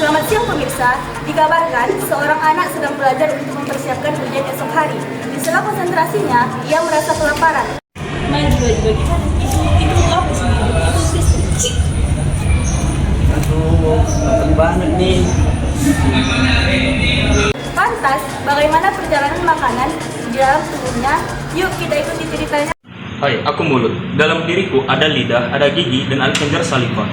Selamat siang pemirsa, dikabarkan seorang anak sedang belajar untuk mempersiapkan ujian esok hari. Di sela konsentrasinya, ia merasa kelaparan. Main dibagi-bagi kan? Itu apa sih? Itu sistem. Aduh, mateng banget nih. Pantas, bagaimana perjalanan makanan di dalam tubuhnya? Yuk kita ikuti ceritanya. Hai, aku mulut. Dalam diriku ada lidah, ada gigi, dan ada kelenjar saliva.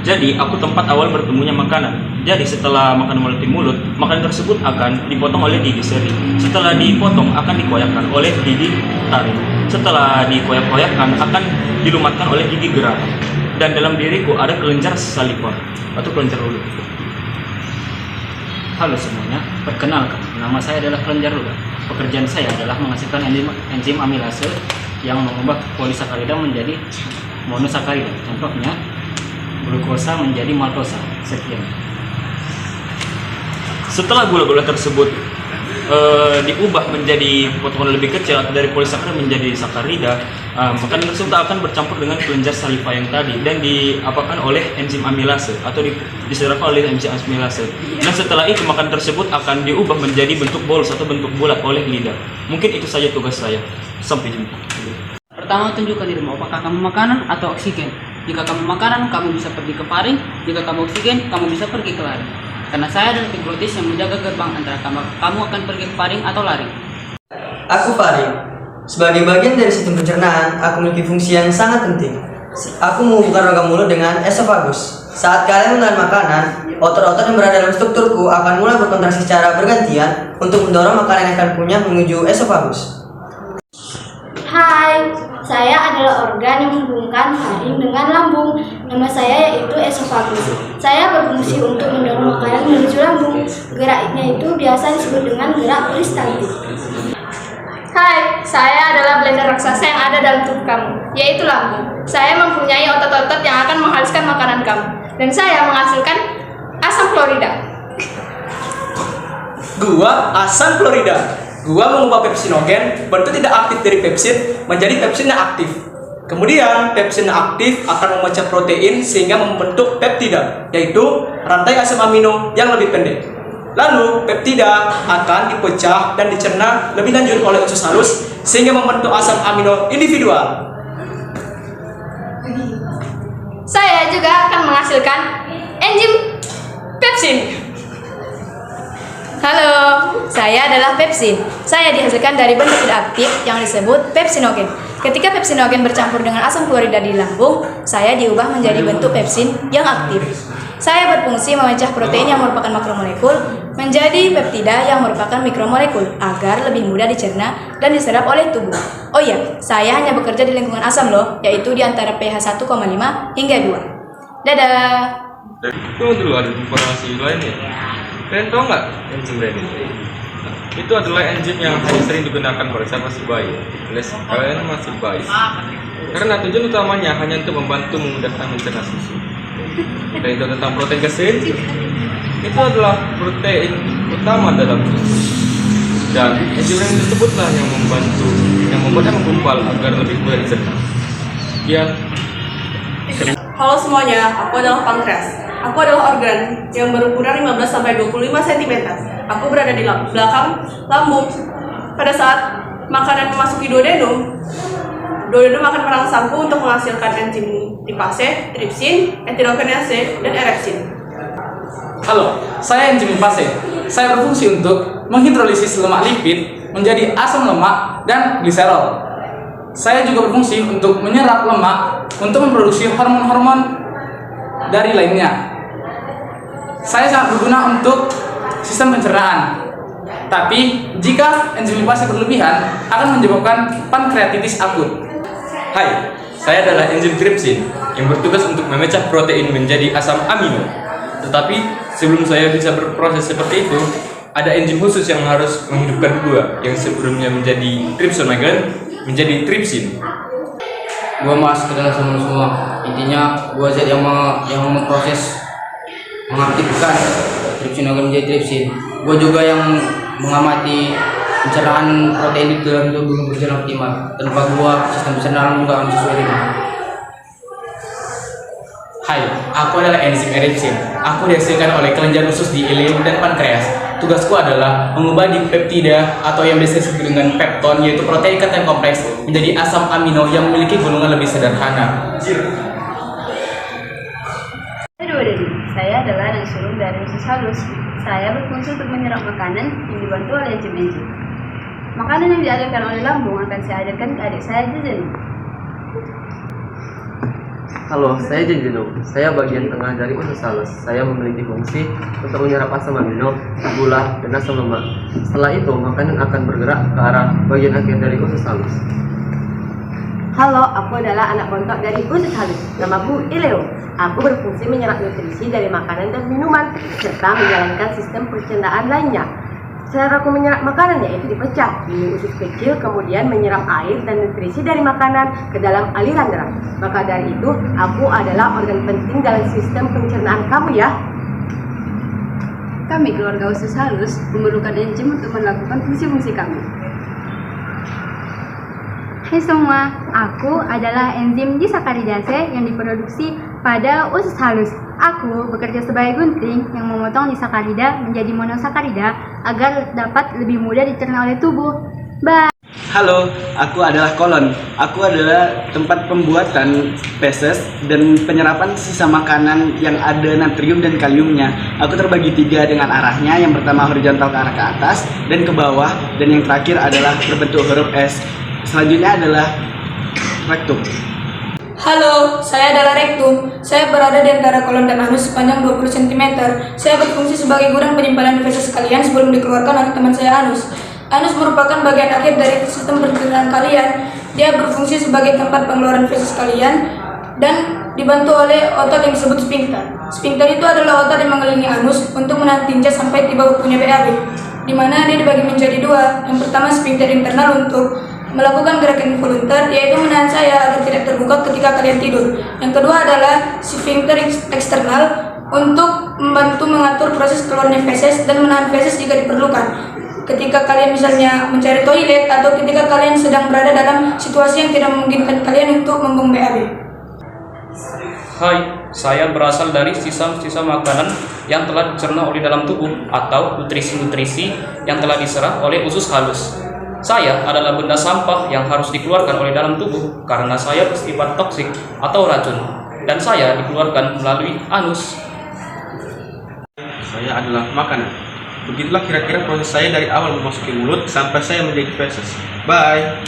Jadi, aku tempat awal bertemunya makanan. Jadi, setelah makanan melalui mulut, makanan tersebut akan dipotong oleh gigi seri. Setelah dipotong, akan dikoyakkan oleh gigi taring. Setelah dikoyak-koyakkan, akan dilumatkan oleh gigi gerak. Dan dalam diriku ada kelenjar saliva atau kelenjar mulut. Halo semuanya, perkenalkan, nama saya adalah kelenjar ludah. Pekerjaan saya adalah menghasilkan enzim amilase yang mengubah polisakarida menjadi monosakarida. Contohnya, glukosa menjadi maltosa. Sekian. Setelah gula-gula tersebut diubah menjadi potongan lebih kecil atau dari polisakarida menjadi sakarida, makanan tersebut akan bercampur dengan kelenjar saliva yang tadi dan diapakan oleh enzim amilase atau diserap oleh enzim amilase. Dan setelah itu makanan tersebut akan diubah menjadi bentuk bolos atau bentuk bulat oleh lidah. Mungkin itu saja tugas saya. Sampai jumpa. Pertama, tunjukkan dirimu apakah kamu makanan atau oksigen. Jika kamu makanan, kamu bisa pergi ke paring. Jika kamu oksigen, kamu bisa pergi ke lari. Karena saya adalah fibrotis yang menjaga gerbang antara kamu akan pergi ke paring atau lari. Aku faring. Sebagai bagian dari sistem pencernaan, aku memiliki fungsi yang sangat penting. Aku menghubungkan rongga mulut dengan esofagus. Saat kalian menelan makanan, otot-otot yang berada dalam strukturku akan mulai berkontraksi secara bergantian untuk mendorong makanan yang akan punya menuju esofagus. Hai, saya adalah organ yang menghubungkan faring dengan lambung. Nama saya yaitu esofagus. Saya berfungsi untuk mendorong makanan menuju lambung. Geraknya itu biasa disebut dengan gerak peristaltik. Hai, saya adalah blender raksasa yang ada dalam tubuh kamu, yaitu lambung. Saya mempunyai otot-otot yang akan menghaluskan makanan kamu, dan saya menghasilkan asam klorida. Gua asam klorida. Gua mengubah pepsinogen bentuk tidak aktif dari pepsid menjadi pepsid yang aktif. Kemudian pepsid yang aktif akan memecah protein sehingga membentuk peptida, yaitu rantai asam amino yang lebih pendek. Lalu peptida akan dipecah dan dicerna lebih lanjut oleh usus halus sehingga membentuk asam amino individual. Saya juga akan menghasilkan enzim pepsin. Halo, saya adalah pepsin. Saya dihasilkan dari bentuk tidak aktif yang disebut pepsinogen. Ketika pepsinogen bercampur dengan asam klorida di lambung, saya diubah menjadi bentuk pepsin yang aktif. Saya berfungsi memecah protein yang merupakan makromolekul menjadi peptida yang merupakan mikromolekul agar lebih mudah dicerna dan diserap oleh tubuh. Oh iya, saya hanya bekerja di lingkungan asam loh, yaitu di antara pH 1,5 hingga 2. Dadah! Tunggu dulu, ada informasi lain ya. Kalian tahu nggak enzim Renin? Itu adalah enzim yang sering digunakan pada saat masih bayi. Alias kalian masih bayi. Karena tujuan utamanya hanya untuk membantu memudahkan mencerna susu. Dan itu tentang protein kesin, itu adalah protein utama dalam susu. Dan enzim Renin tersebutlah yang membantu, yang membuatnya menggumpal agar lebih mudah dicerna. Sekian. Halo semuanya, aku adalah pankreas. Aku adalah organ yang berukuran 15-25 cm. Aku berada di belakang lambung. Pada saat makanan memasuki duodenum akan merangsangku untuk menghasilkan enzim lipase, tripsin, etirokinase, dan erepsin. Halo, saya enzim lipase. Saya berfungsi untuk menghidrolisis lemak lipid menjadi asam lemak dan gliserol. Saya juga berfungsi untuk menyerap lemak untuk memproduksi hormon-hormon dari lainnya. Saya sangat berguna untuk sistem pencernaan. Tapi jika enzim lipase berlebihan akan menyebabkan pankreatitis akut. Hai, saya adalah enzim tripsin yang bertugas untuk memecah protein menjadi asam amino. Tetapi sebelum saya bisa berproses seperti itu, ada enzim khusus yang harus menghidupkan gua yang sebelumnya menjadi tripsinogen menjadi tripsin. Gua masuk ke dalam semua. Intinya gua zat yang memproses mengaktifkan tripsinogen menjadi tripsin. Gua juga yang mengamati pencernaan protein di dalam tubuh belum berjalan optimal. Tanpa gua sistem pencernaan juga akan sesuai dengan. Hai, aku adalah enzim eripsin. Aku dihasilkan oleh kelenjar usus di ileum dan pankreas. Tugasku adalah mengubah dipeptida atau yang biasa disebut dengan pepton, yaitu protein ikatan kompleks, menjadi asam amino yang memiliki golongan lebih sederhana. Saya adalah anak sulung dari usus halus. Saya berfungsi untuk menyerap makanan yang dibantu oleh enzim-enzim. Makanan yang dialirkan oleh lambung akan saya alirkan ke adik saya Jejen. Halo, saya Jenjeno. Saya bagian tengah dari usus halus. Saya memiliki fungsi untuk menyerap asam amino, gula, dan asam lemak. Setelah itu, makanan akan bergerak ke arah bagian akhir dari usus halus. Halo, aku adalah anak bontok dari usus halus. Namaku Ileo. Aku berfungsi menyerap nutrisi dari makanan dan minuman, serta menjalankan sistem pencernaan lainnya. Cara aku menyerap makanan yaitu dipecah di usus kecil, kemudian menyerap air dan nutrisi dari makanan ke dalam aliran darah. Maka dari itu, aku adalah organ penting dalam sistem pencernaan kamu ya. Kami keluarga usus halus memerlukan enzim untuk melakukan fungsi-fungsi kami. Hai semua, aku adalah enzim disakaridase yang diproduksi pada usus halus. Aku bekerja sebagai gunting yang memotong disakarida menjadi monosakarida agar dapat lebih mudah dicerna oleh tubuh. Bye. Halo, aku adalah kolon. Aku adalah tempat pembuatan feses dan penyerapan sisa makanan yang ada natrium dan kaliumnya. Aku terbagi 3 dengan arahnya. Yang pertama horizontal ke arah ke atas dan ke bawah, dan yang terakhir adalah berbentuk huruf S. Selanjutnya adalah rektum. Halo, saya adalah rektum. Saya berada di antara kolon dan anus sepanjang 20 cm. Saya berfungsi sebagai gudang penyimpanan feses kalian sebelum dikeluarkan oleh teman saya anus. Anus merupakan bagian akhir dari sistem pencernaan kalian. Dia berfungsi sebagai tempat pengeluaran feses kalian dan dibantu oleh otot yang disebut sphincter. Sphincter itu adalah otot yang mengelilingi anus untuk menahan tinja sampai tiba waktunya BAB, di mana dia dibagi menjadi 2. Yang pertama sphincter internal untuk melakukan gerakan volunteer, yaitu menahan saya agar tidak terbuka ketika kalian tidur. Yang kedua adalah sphincter eksternal untuk membantu mengatur proses keluarnya feses dan menahan feses jika diperlukan. Ketika kalian misalnya mencari toilet atau ketika kalian sedang berada dalam situasi yang tidak memungkinkan kalian untuk membuang BAB. Hai, saya berasal dari sisa-sisa makanan yang telah dicerna oleh dalam tubuh atau nutrisi-nutrisi yang telah diserap oleh usus halus. Saya adalah benda sampah yang harus dikeluarkan oleh dalam tubuh karena saya bersifat toksik atau racun, dan saya dikeluarkan melalui anus. Saya adalah makanan. Begitulah kira-kira proses saya dari awal memasuki mulut sampai saya menjadi feses. Bye.